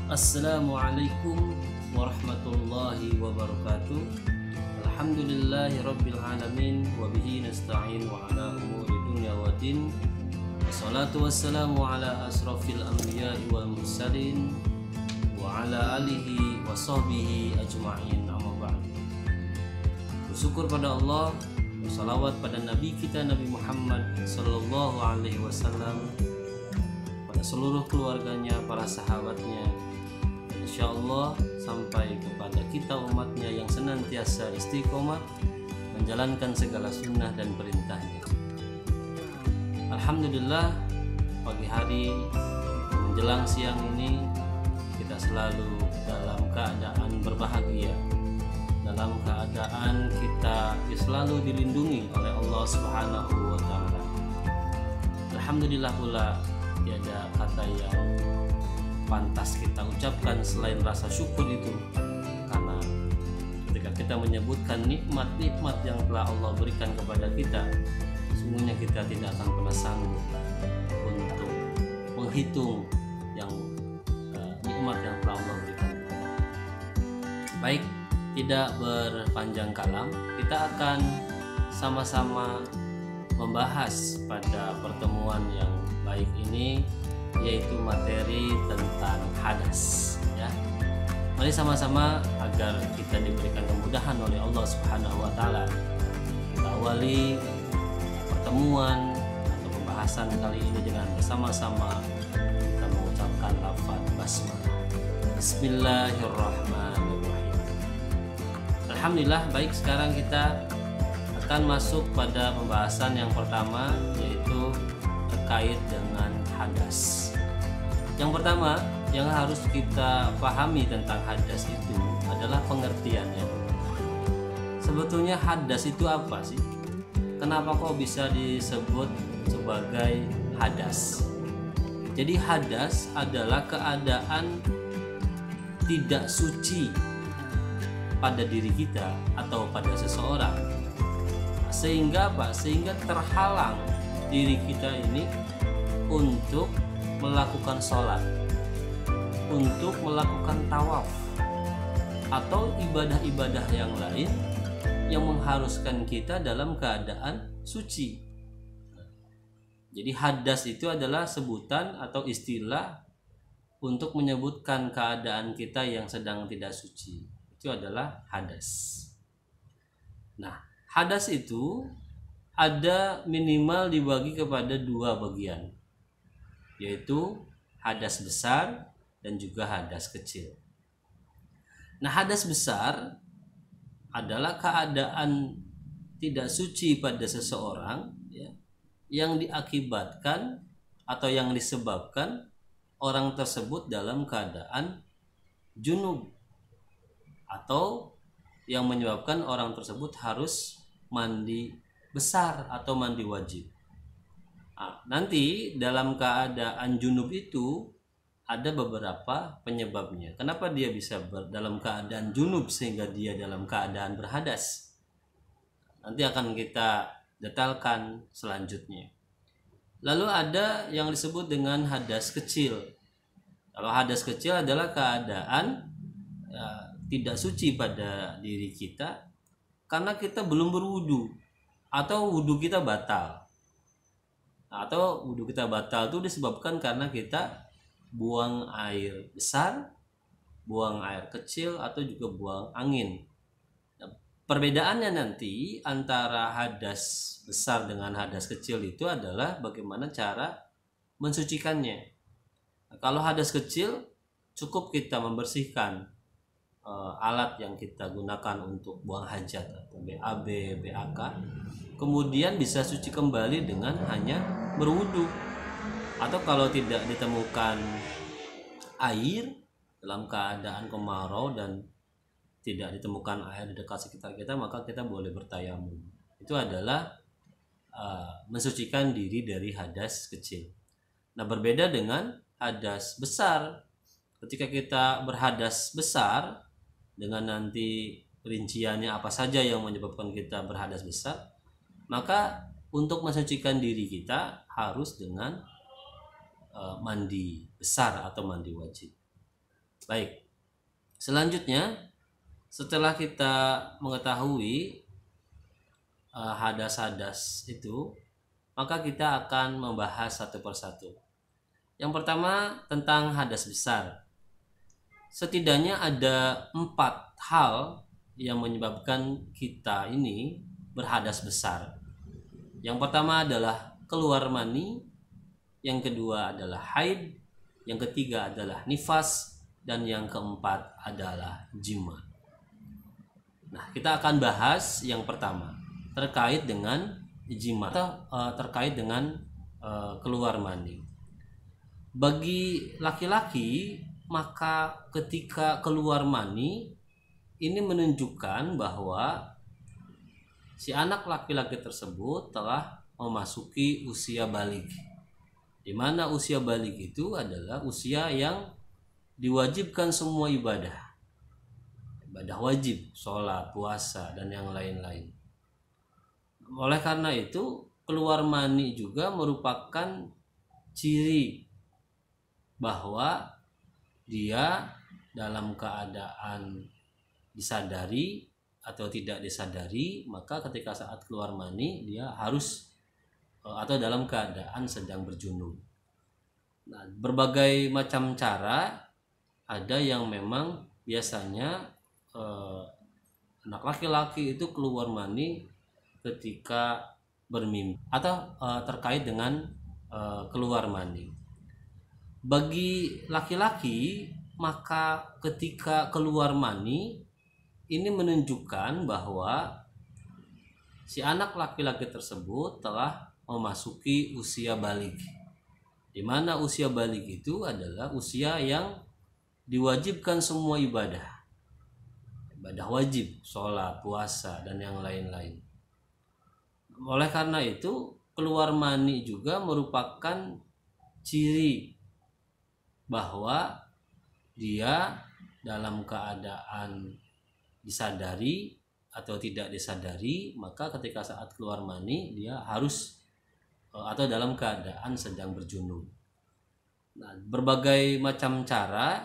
Assalamualaikum warahmatullahi wabarakatuh. Alhamdulillahi rabbil alamin wa bihi nasta'in wa ala umuri dunya waddin. Wassalatu wassalamu ala asrafil anbiya'i wal mursalin wa ala alihi wa sahbihi ajma'in, amma ba'd. Bersyukur pada Allah, bersalawat pada Nabi kita Nabi Muhammad sallallahu alaihi wasallam, pada seluruh keluarganya, para sahabatnya, dan insyaallah sampai kepada kita umatnya yang senantiasa istiqomah menjalankan segala sunnah dan perintahnya. Alhamdulillah, pagi hari menjelang siang ini kita selalu dalam keadaan berbahagia, dalam keadaan kita selalu dilindungi oleh Allah Subhanahu wa taala. Alhamdulillah pula, tiada kata yang pantas kita ucapkan selain rasa syukur itu, karena ketika kita menyebutkan nikmat-nikmat yang telah Allah berikan kepada kita, sungguhnya kita tidak akan pernah sanggup untuk menghitung yang nikmat yang telah Allah berikan. Baik, tidak berpanjang kalam, kita akan sama-sama membahas pada pertemuan yang baik ini, yaitu materi tentang hadas, ya. Mari sama-sama agar kita diberikan kemudahan oleh Allah Subhanahu wa taala. Kita awali pertemuan atau pembahasan kali ini dengan bersama-sama kita mengucapkan lafaz basmalah. Bismillahirrahmanirrahim. Alhamdulillah, baik, sekarang kita akan masuk pada pembahasan yang pertama, yaitu terkait dengan hadas. Yang pertama yang harus kita pahami tentang hadas itu adalah pengertiannya. Sebetulnya hadas itu apa sih? Kenapa kok bisa disebut sebagai hadas? Jadi hadas adalah keadaan tidak suci pada diri kita atau pada seseorang, sehingga apa? Sehingga terhalang diri kita ini untuk melakukan sholat, untuk melakukan tawaf, atau ibadah-ibadah yang lain yang mengharuskan kita dalam keadaan suci. Jadi hadas itu adalah sebutan atau istilah untuk menyebutkan keadaan kita yang sedang tidak suci. Itu adalah hadas. Nah, hadas itu ada minimal dibagi kepada dua bagian, yaitu hadas besar dan juga hadas kecil. Nah, hadas besar adalah keadaan tidak suci pada seseorang, ya, yang diakibatkan atau yang disebabkan orang tersebut dalam keadaan junub, atau yang menyebabkan orang tersebut harus mandi besar atau mandi wajib. Nah, nanti dalam keadaan junub itu ada beberapa penyebabnya. Kenapa dia bisa dalam keadaan junub sehingga dia dalam keadaan berhadas? Nanti akan kita detailkan selanjutnya. Lalu ada yang disebut dengan hadas kecil. Kalau hadas kecil adalah keadaan tidak suci pada diri kita karena kita belum berwudu, atau wudu kita batal. Atau wudu kita batal itu disebabkan karena kita buang air besar, buang air kecil, atau juga buang angin. Nah, perbedaannya nanti antara hadas besar dengan hadas kecil itu adalah bagaimana cara mensucikannya. Nah, kalau hadas kecil cukup kita membersihkan alat yang kita gunakan untuk buang hajat atau BAB, BAK, kemudian bisa suci kembali dengan hanya berwudu. Atau kalau tidak ditemukan air dalam keadaan kemarau dan tidak ditemukan air di dekat sekitar kita, maka kita boleh bertayamum. Itu adalah mensucikan diri dari hadas kecil. Nah, berbeda dengan hadas besar. Ketika kita berhadas besar, dengan nanti rinciannya apa saja yang menyebabkan kita berhadas besar, maka untuk mensucikan diri kita harus dengan mandi besar atau mandi wajib. Baik, selanjutnya setelah kita mengetahui hadas-hadas itu, maka kita akan membahas satu persatu. Yang pertama tentang hadas besar. Setidaknya ada 4 hal yang menyebabkan kita ini berhadas besar. Yang pertama adalah keluar mani, yang kedua adalah haid, yang ketiga adalah nifas, dan yang keempat adalah jima. Nah, kita akan bahas yang pertama terkait dengan jima atau terkait dengan keluar mani. Bagi laki-laki, maka ketika keluar mani ini menunjukkan bahwa si anak laki-laki tersebut telah memasuki usia baligh. Di mana usia baligh itu adalah usia yang diwajibkan semua ibadah wajib, sholat, puasa, dan yang lain-lain. Oleh karena itu, keluar mani juga merupakan ciri bahwa dia dalam keadaan disadari atau tidak disadari, maka ketika saat keluar mani dia harus atau dalam keadaan sedang berjunub. Nah, berbagai macam cara, ada yang memang biasanya anak laki-laki itu keluar mani ketika bermimpi atau terkait dengan keluar mani. Bagi laki-laki, maka ketika keluar mani ini menunjukkan bahwa si anak laki-laki tersebut telah memasuki usia baligh. Di mana usia baligh itu adalah usia yang diwajibkan semua ibadah wajib, sholat, puasa, dan yang lain-lain. Oleh karena itu, keluar mani juga merupakan ciri bahwa dia dalam keadaan disadari atau tidak disadari, maka ketika saat keluar mani dia harus atau dalam keadaan sedang berjunub. Nah, berbagai macam cara,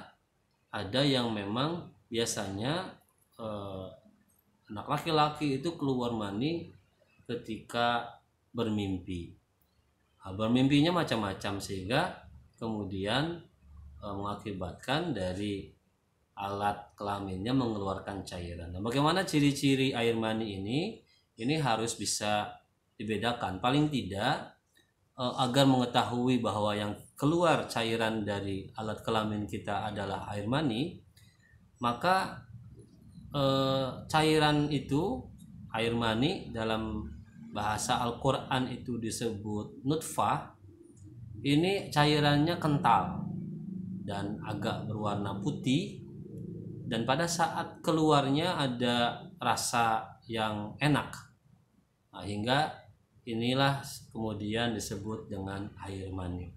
ada yang memang biasanya anak laki-laki itu keluar mani ketika bermimpi. Bermimpinya macam-macam sehingga kemudian mengakibatkan dari alat kelaminnya mengeluarkan cairan. Nah, bagaimana ciri-ciri air mani ini? Ini harus bisa dibedakan. Paling tidak agar mengetahui bahwa yang keluar cairan dari alat kelamin kita adalah air mani, maka cairan itu, air mani dalam bahasa Al-Quran itu disebut nutfah. Ini cairannya kental dan agak berwarna putih, dan pada saat keluarnya ada rasa yang enak. Nah, hingga inilah kemudian disebut dengan air mani.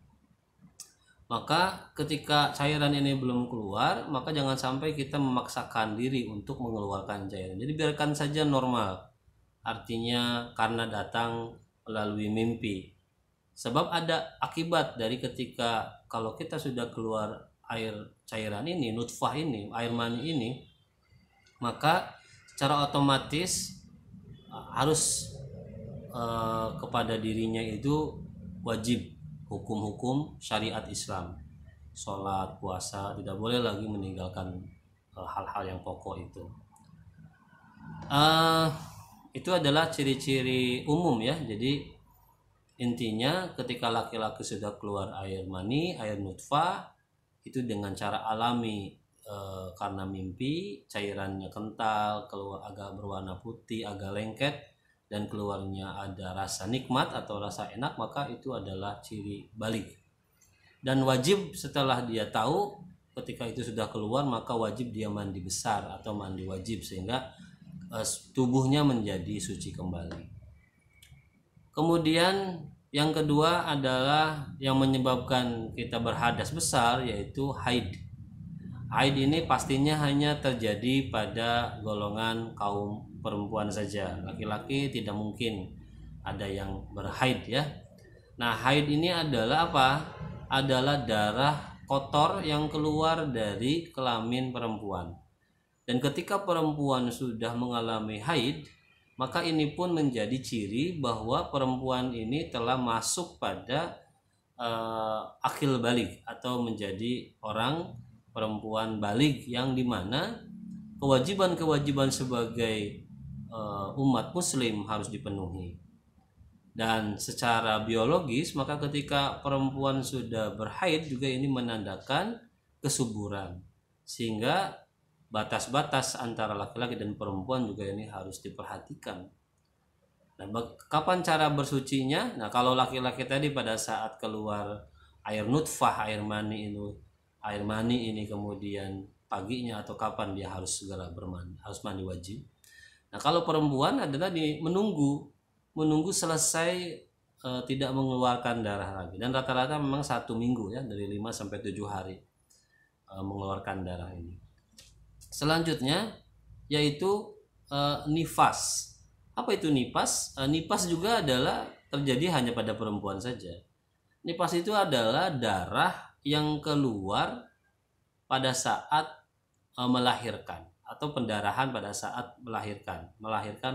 Maka ketika cairan ini belum keluar, maka jangan sampai kita memaksakan diri untuk mengeluarkan cairan. Jadi biarkan saja normal. Artinya karena datang melalui mimpi. Sebab ada akibat dari ketika kalau kita sudah keluar air cairan ini, nutfah ini, air mani ini, maka secara otomatis harus kepada dirinya itu wajib hukum-hukum syariat Islam, sholat, puasa, tidak boleh lagi meninggalkan hal-hal yang pokok itu. Itu adalah ciri-ciri umum ya. Jadi intinya ketika laki-laki sudah keluar air mani, air nutfah, itu dengan cara alami, karena mimpi, cairannya kental, keluar agak berwarna putih, agak lengket, dan keluarnya ada rasa nikmat atau rasa enak, maka itu adalah ciri baligh. Dan wajib setelah dia tahu ketika itu sudah keluar, maka wajib dia mandi besar atau mandi wajib sehingga tubuhnya menjadi suci kembali. Kemudian yang kedua adalah yang menyebabkan kita berhadas besar, yaitu haid. Haid ini pastinya hanya terjadi pada golongan kaum perempuan saja. Laki-laki tidak mungkin ada yang berhaid ya. Nah, haid ini adalah apa? Adalah darah kotor yang keluar dari kelamin perempuan. Dan ketika perempuan sudah mengalami haid, maka ini pun menjadi ciri bahwa perempuan ini telah masuk pada akil balik atau menjadi orang perempuan balik, yang dimana kewajiban-kewajiban sebagai umat muslim harus dipenuhi. Dan secara biologis, maka ketika perempuan sudah berhaid juga ini menandakan kesuburan, sehingga batas-batas antara laki-laki dan perempuan juga ini harus diperhatikan. Nah, kapan cara bersucinya? Nah, kalau laki-laki tadi pada saat keluar air nutfah, air mani ini kemudian paginya atau kapan dia harus segera bermandi, harus mandi wajib. Nah, kalau perempuan adalah menunggu selesai tidak mengeluarkan darah lagi, dan rata-rata memang 1 minggu ya, dari 5 sampai 7 hari mengeluarkan darah ini. Selanjutnya yaitu nifas. Apa itu nifas? Nifas juga adalah terjadi hanya pada perempuan saja. Nifas itu adalah darah yang keluar pada saat melahirkan, atau pendarahan pada saat melahirkan.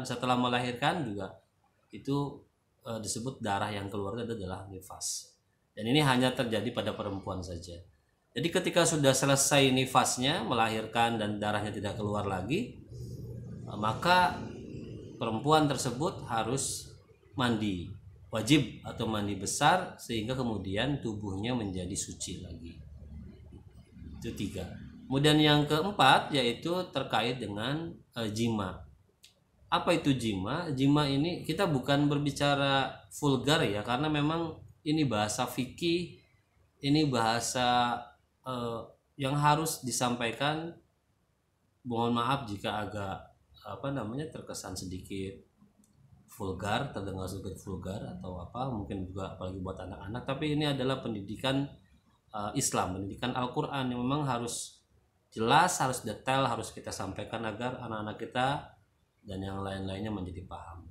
Setelah melahirkan juga itu disebut darah yang keluar itu adalah nifas. Dan ini hanya terjadi pada perempuan saja. Jadi ketika sudah selesai nifasnya, melahirkan dan darahnya tidak keluar lagi, maka perempuan tersebut harus mandi wajib atau mandi besar, sehingga kemudian tubuhnya menjadi suci lagi. Itu 3. Kemudian yang keempat yaitu terkait dengan jima. Apa itu jima? Jima ini kita bukan berbicara vulgar ya, karena memang ini bahasa fikih, ini bahasa yang harus disampaikan. Mohon maaf jika agak terkesan sedikit vulgar, terdengar sedikit vulgar atau apa, mungkin juga apalagi buat anak-anak. Tapi ini adalah pendidikan Islam, pendidikan Al-Quran yang memang harus jelas, harus detail, harus kita sampaikan agar anak-anak kita dan yang lain-lainnya menjadi paham.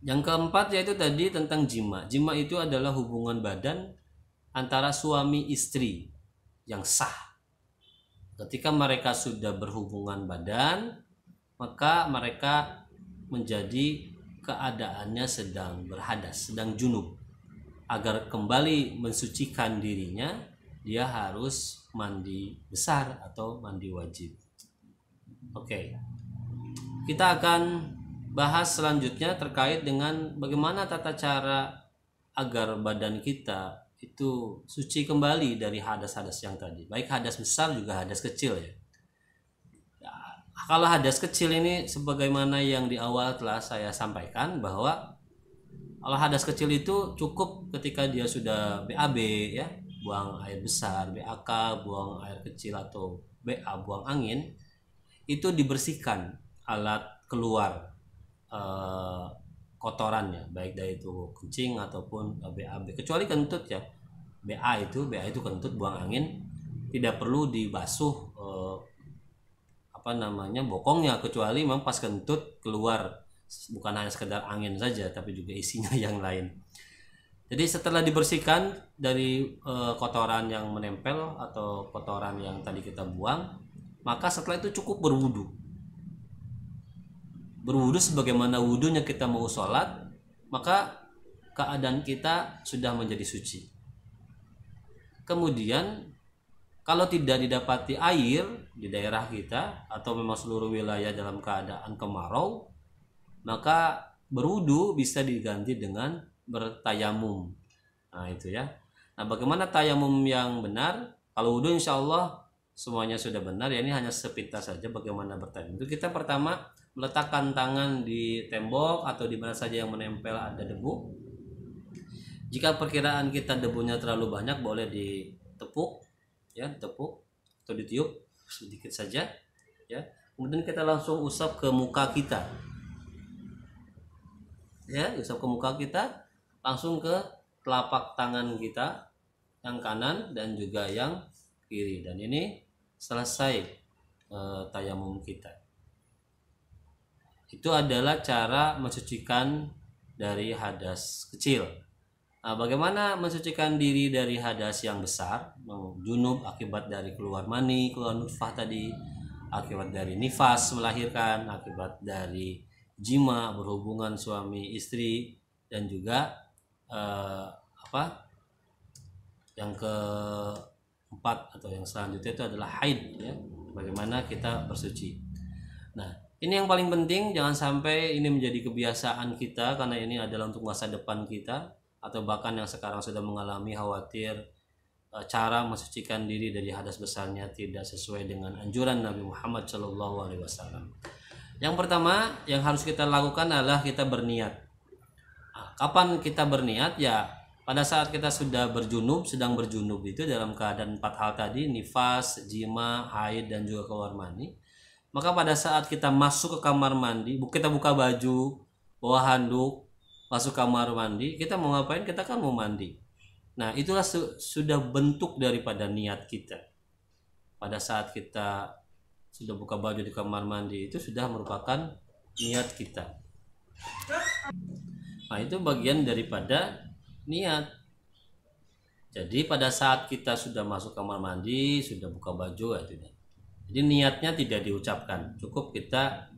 Yang keempat yaitu tadi tentang jima. Jima itu adalah hubungan badan antara suami istri yang sah. Ketika mereka sudah berhubungan badan, maka mereka menjadi keadaannya sedang berhadas, sedang junub. Agar kembali mensucikan dirinya, dia harus mandi besar atau mandi wajib. Oke. Kita akan bahas selanjutnya terkait dengan bagaimana tata cara agar badan kita itu suci kembali dari hadas-hadas yang tadi, baik hadas besar juga hadas kecil ya. Kalau hadas kecil ini sebagaimana yang di awal telah saya sampaikan, bahwa kalau hadas kecil itu cukup ketika dia sudah BAB ya, buang air besar, BAK, buang air kecil, atau BA, buang angin, itu dibersihkan alat keluar kotorannya, baik dari itu kencing ataupun BAB, kecuali kentut ya. BA itu kentut, buang angin, tidak perlu dibasuh bokongnya, kecuali memang pas kentut keluar bukan hanya sekedar angin saja tapi juga isinya yang lain. Jadi setelah dibersihkan dari kotoran yang menempel atau kotoran yang tadi kita buang, maka setelah itu cukup berwudu sebagaimana wudunya kita mau sholat, maka keadaan kita sudah menjadi suci. Kemudian kalau tidak didapati air di daerah kita atau memang seluruh wilayah dalam keadaan kemarau, maka berwudu bisa diganti dengan bertayamum. Nah itu ya. Nah bagaimana tayamum yang benar? Kalau wudu insya Allah semuanya sudah benar ya, ini hanya sepintas saja bagaimana bertayamum. Itu kita pertama meletakkan tangan di tembok atau di mana saja yang menempel ada debu. Jika perkiraan kita debunya terlalu banyak, boleh ditepuk atau ditiup sedikit saja ya. Kemudian kita langsung usap ke muka kita. Ya, usap ke muka kita, langsung ke telapak tangan kita yang kanan dan juga yang kiri, dan ini selesai tayamum kita. Itu adalah cara mensucikan dari hadas kecil. Bagaimana mensucikan diri dari hadas yang besar, junub akibat dari keluar mani, keluar nutfah tadi, akibat dari nifas melahirkan, akibat dari jima berhubungan suami istri, dan juga yang keempat atau yang selanjutnya itu adalah haid ya. Bagaimana kita bersuci. Nah, ini yang paling penting, jangan sampai ini menjadi kebiasaan kita, karena ini adalah untuk masa depan kita, atau bahkan yang sekarang sudah mengalami khawatir cara mensucikan diri dari hadas besarnya tidak sesuai dengan anjuran Nabi Muhammad SAW. Yang pertama yang harus kita lakukan adalah kita berniat. Kapan kita berniat? Ya pada saat kita sudah berjunub, sedang berjunub itu dalam keadaan 4 hal tadi, nifas, jima, haid, dan juga keluar mani. Maka pada saat kita masuk ke kamar mandi, kita buka baju, bawa handuk, masuk kamar mandi, kita mau ngapain? Kita kan mau mandi. Nah, itulah sudah bentuk daripada niat kita. Pada saat kita sudah buka baju di kamar mandi, itu sudah merupakan niat kita. Nah, itu bagian daripada niat. Jadi pada saat kita sudah masuk kamar mandi, sudah buka baju, jadi niatnya tidak diucapkan, cukup kita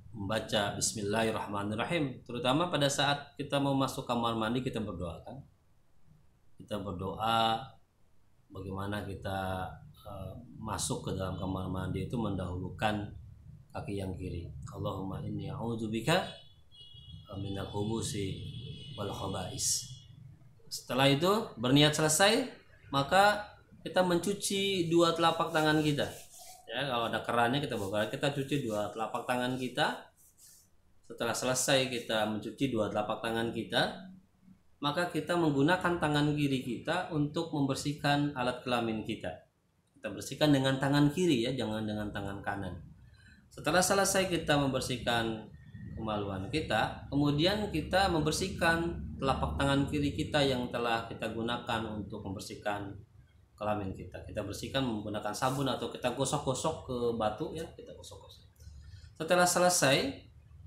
membaca Bismillahirrahmanirrahim. Terutama pada saat kita mau masuk kamar mandi, kita berdoa kan. Kita berdoa bagaimana kita masuk ke dalam kamar mandi itu mendahulukan kaki yang kiri. Allahumma inni a'udzubika minal khubusi wal khaba'is. Setelah itu berniat selesai, maka kita mencuci 2 telapak tangan kita. Ya, kalau ada kerannya kita bawa, kita cuci 2 telapak tangan kita. Setelah selesai kita mencuci 2 telapak tangan kita, maka kita menggunakan tangan kiri kita untuk membersihkan alat kelamin kita. Kita bersihkan dengan tangan kiri ya, jangan dengan tangan kanan. Setelah selesai kita membersihkan kemaluan kita, kemudian kita membersihkan telapak tangan kiri kita yang telah kita gunakan untuk membersihkan kelamin kita. Kita bersihkan menggunakan sabun atau kita gosok-gosok ke batu ya, kita gosok-gosok. Setelah selesai,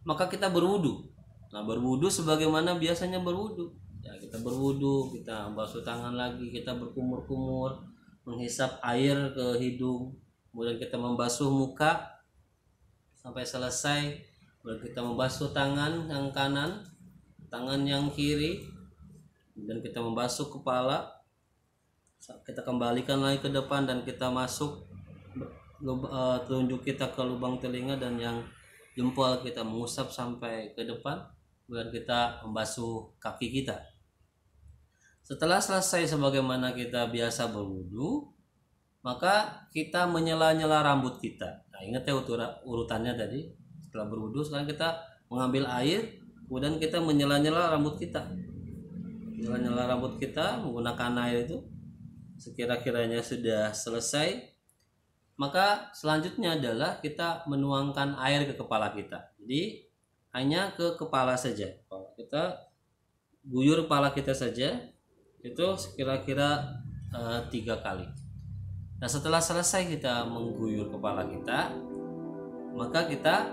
maka kita berwudu. Nah, berwudu sebagaimana biasanya berwudu. Ya, kita berwudu, kita basuh tangan lagi, kita berkumur-kumur, menghisap air ke hidung, kemudian kita membasuh muka sampai selesai, kemudian kita membasuh tangan yang kanan, tangan yang kiri, dan kita membasuh kepala. Kita kembalikan lagi ke depan dan kita masuk telunjuk kita ke lubang telinga, dan yang jempol kita mengusap sampai ke depan, kemudian kita membasuh kaki kita. Setelah selesai sebagaimana kita biasa berwudu, maka kita menyela-nyela rambut kita. Nah, ingat ya urutannya tadi. Setelah berwudu, sekarang kita mengambil air, kemudian kita menyela-nyela rambut kita. Menyela-nyela rambut kita menggunakan air itu. Sekira-kiranya sudah selesai, maka selanjutnya adalah kita menuangkan air ke kepala kita. Jadi hanya ke kepala saja. Kita guyur kepala kita saja, itu kira-kira 3 kali. Nah, setelah selesai kita mengguyur kepala kita, maka kita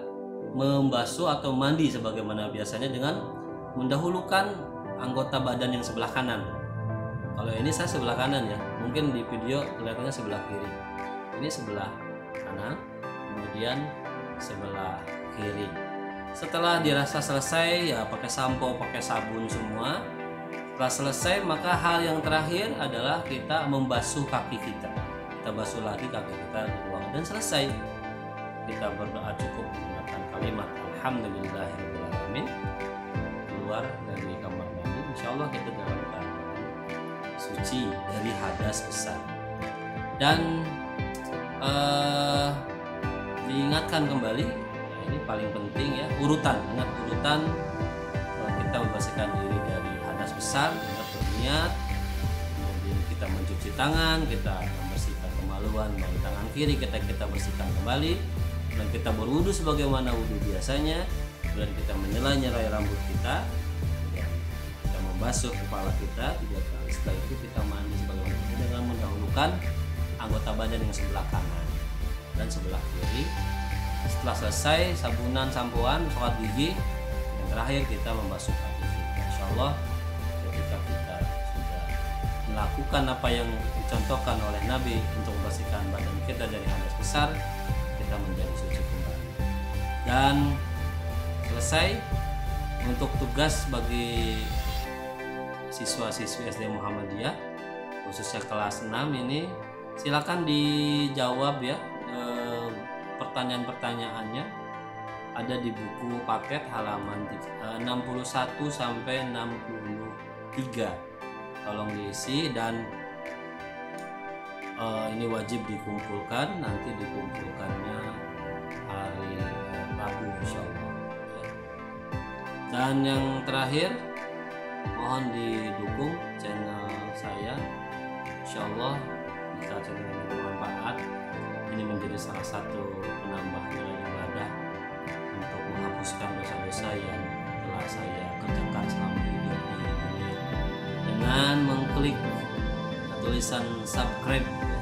membasuh atau mandi sebagaimana biasanya dengan mendahulukan anggota badan yang sebelah kanan. Kalau ini saya sebelah kanan ya, mungkin di video kelihatannya sebelah kiri. Ini sebelah kanan, kemudian sebelah kiri. Setelah dirasa selesai ya, pakai sampo, pakai sabun semua. Setelah selesai, maka hal yang terakhir adalah kita membasuh kaki kita. Kita basuh lagi kaki kita di ruang, dan selesai. Kita berdoa cukup menggunakan kalimat Alhamdulillahirrahmanirrahim, keluar dari kamar mandi. Insyaallah kita dalam keadaan suci dari hadas besar. Dan diingatkan kembali, ini paling penting ya, urutan. Ingat urutan kita membersihkan diri dari hadas besar. Kita berniat, kemudian kita mencuci tangan, kita membersihkan kemaluan dari tangan kiri, kita bersihkan kembali, dan kita berwudu sebagaimana wudu biasanya, kemudian kita menyela-nyelai rambut kita, kita membasuh kepala kita 3 kali. Setelah itu kita mandi sebagaimana dengan mendahulukan anggota badan yang sebelah kanan dan sebelah kiri. Setelah selesai sabunan, sampoan, sikat gigi, yang terakhir kita membasuh kaki kita. Insyaallah kita ketika kita sudah melakukan apa yang dicontohkan oleh Nabi untuk membersihkan badan kita dari hadas besar, kita menjadi suci kembali. Dan selesai untuk tugas bagi siswa-siswi SD Muhammadiyah khususnya kelas 6 ini, silakan dijawab ya pertanyaan-pertanyaannya ada di buku paket halaman 61 sampai 63. Tolong diisi dan ini wajib dikumpulkan, nanti dikumpulkannya hari Rabu insyaallah. Dan yang terakhir, mohon didukung channel saya. Insyaallah jika channel ini bermanfaat, ini menjadi salah satu penambah nilai ibadah untuk menghapuskan dosa-dosa yang telah saya kerjakan selama hidup di dunia dengan mengklik tulisan subscribe ya.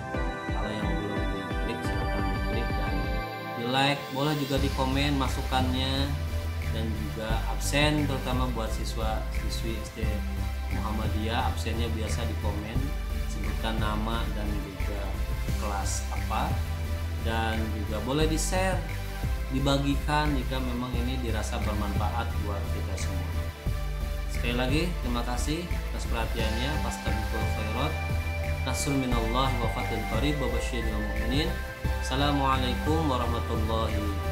Kalau yang belum diklik silahkan diklik dan di like, boleh juga di komen masukannya, dan juga absen terutama buat siswa-siswi SD Muhammadiyah, absennya biasa di komen, sebutkan nama dan juga kelas apa, dan juga boleh di share, dibagikan jika memang ini dirasa bermanfaat buat kita semua. Sekali lagi terima kasih atas perhatiannya. Fastabiqul khairat, nasrul minallahi wa fathun qarib wa basyiril mu'minin. Assalamualaikum warahmatullahi wabarakatuh.